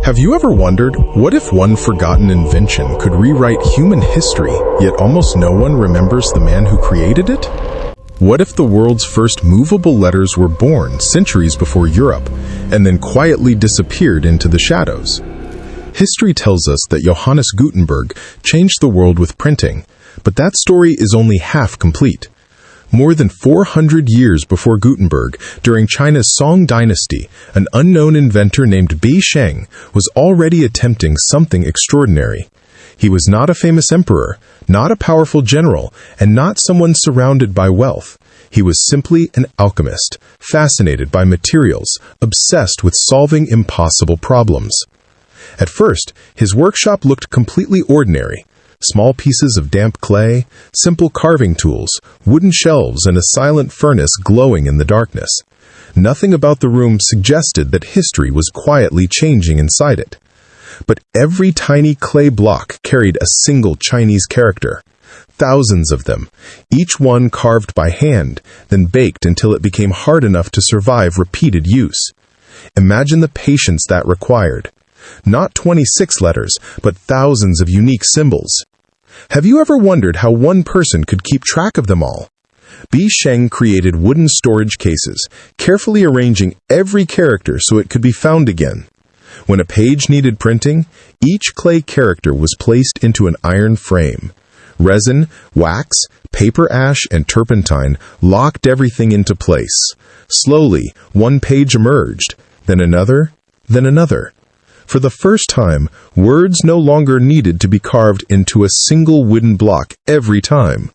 Have you ever wondered, what if one forgotten invention could rewrite human history, yet almost no one remembers the man who created it? What if the world's first movable letters were born centuries before Europe, and then quietly disappeared into the shadows? History tells us that Johannes Gutenberg changed the world with printing, but that story is only half complete. More than 400 years before Gutenberg, during China's Song dynasty, an unknown inventor named Bi Sheng was already attempting something extraordinary. He was not a famous emperor, not a powerful general, and not someone surrounded by wealth. He was simply an alchemist, fascinated by materials, obsessed with solving impossible problems. At first, his workshop looked completely ordinary. Small pieces of damp clay, simple carving tools, wooden shelves, and a silent furnace glowing in the darkness. Nothing about the room suggested that history was quietly changing inside it. But every tiny clay block carried a single Chinese character. Thousands of them, each one carved by hand, then baked until it became hard enough to survive repeated use. Imagine the patience that required. Not 26 letters, but thousands of unique symbols. Have you ever wondered how one person could keep track of them all? Bi Sheng created wooden storage cases, carefully arranging every character so it could be found again. When a page needed printing, each clay character was placed into an iron frame. Resin, wax, paper ash, and turpentine locked everything into place. Slowly, one page emerged, then another, then another. For the first time, words no longer needed to be carved into a single wooden block every time.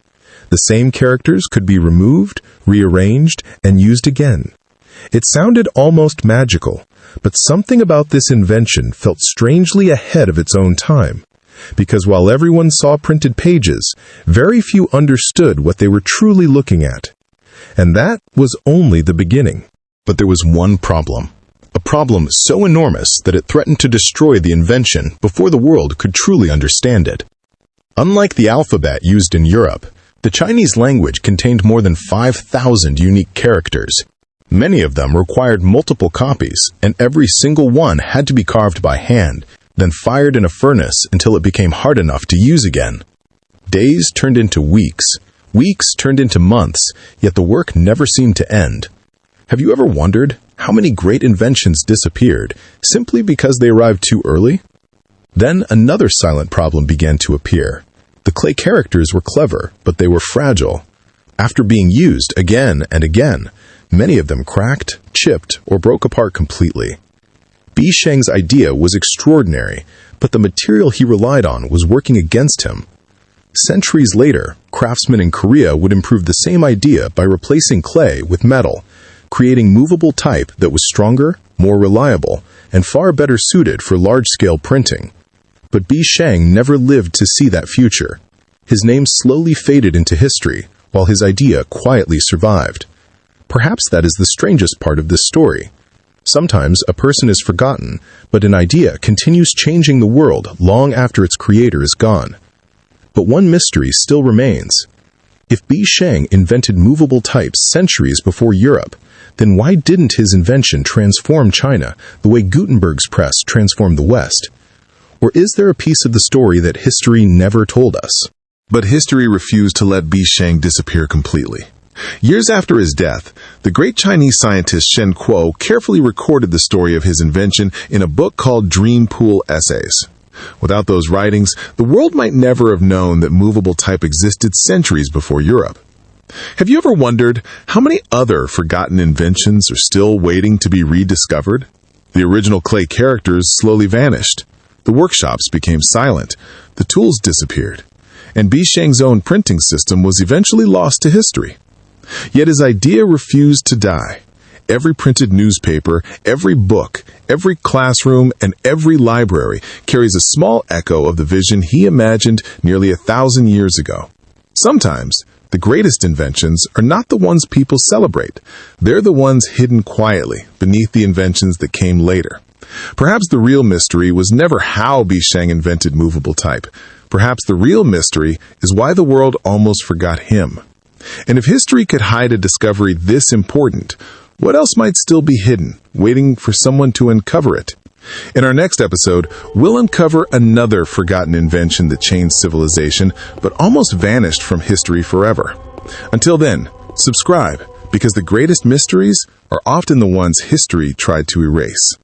The same characters could be removed, rearranged, and used again. It sounded almost magical, but something about this invention felt strangely ahead of its own time. Because while everyone saw printed pages, very few understood what they were truly looking at. And that was only the beginning. But there was one problem. A problem so enormous that it threatened to destroy the invention before the world could truly understand it. Unlike the alphabet used in Europe, the Chinese language contained more than 5,000 unique characters. Many of them required multiple copies, and every single one had to be carved by hand, then fired in a furnace until it became hard enough to use again. Days turned into weeks, weeks turned into months, yet the work never seemed to end. Have you ever wondered how many great inventions disappeared simply because they arrived too early? Then another silent problem began to appear. The clay characters were clever, but they were fragile. After being used again and again, many of them cracked, chipped, or broke apart completely. Bi Sheng's idea was extraordinary, but the material he relied on was working against him. Centuries later, craftsmen in Korea would improve the same idea by replacing clay with metal, creating movable type that was stronger, more reliable, and far better suited for large-scale printing. But Bi Sheng never lived to see that future. His name slowly faded into history, while his idea quietly survived. Perhaps that is the strangest part of this story. Sometimes a person is forgotten, but an idea continues changing the world long after its creator is gone. But one mystery still remains. If Bi Sheng invented movable types centuries before Europe, then why didn't his invention transform China the way Gutenberg's press transformed the West? Or is there a piece of the story that history never told us? But history refused to let Bi Sheng disappear completely. Years after his death, the great Chinese scientist Shen Kuo carefully recorded the story of his invention in a book called Dream Pool Essays. Without those writings, the world might never have known that movable type existed centuries before Europe. Have you ever wondered how many other forgotten inventions are still waiting to be rediscovered? The original clay characters slowly vanished. The workshops became silent. The tools disappeared. And Bi Sheng's own printing system was eventually lost to history. Yet his idea refused to die. Every printed newspaper, every book, every classroom, and every library carries a small echo of the vision he imagined nearly 1,000 years ago. Sometimes, the greatest inventions are not the ones people celebrate. They're the ones hidden quietly beneath the inventions that came later. Perhaps the real mystery was never how Bi Sheng invented movable type. Perhaps the real mystery is why the world almost forgot him. And if history could hide a discovery this important, what else might still be hidden, waiting for someone to uncover it? In our next episode, we'll uncover another forgotten invention that changed civilization, but almost vanished from history forever. Until then, subscribe, because the greatest mysteries are often the ones history tried to erase.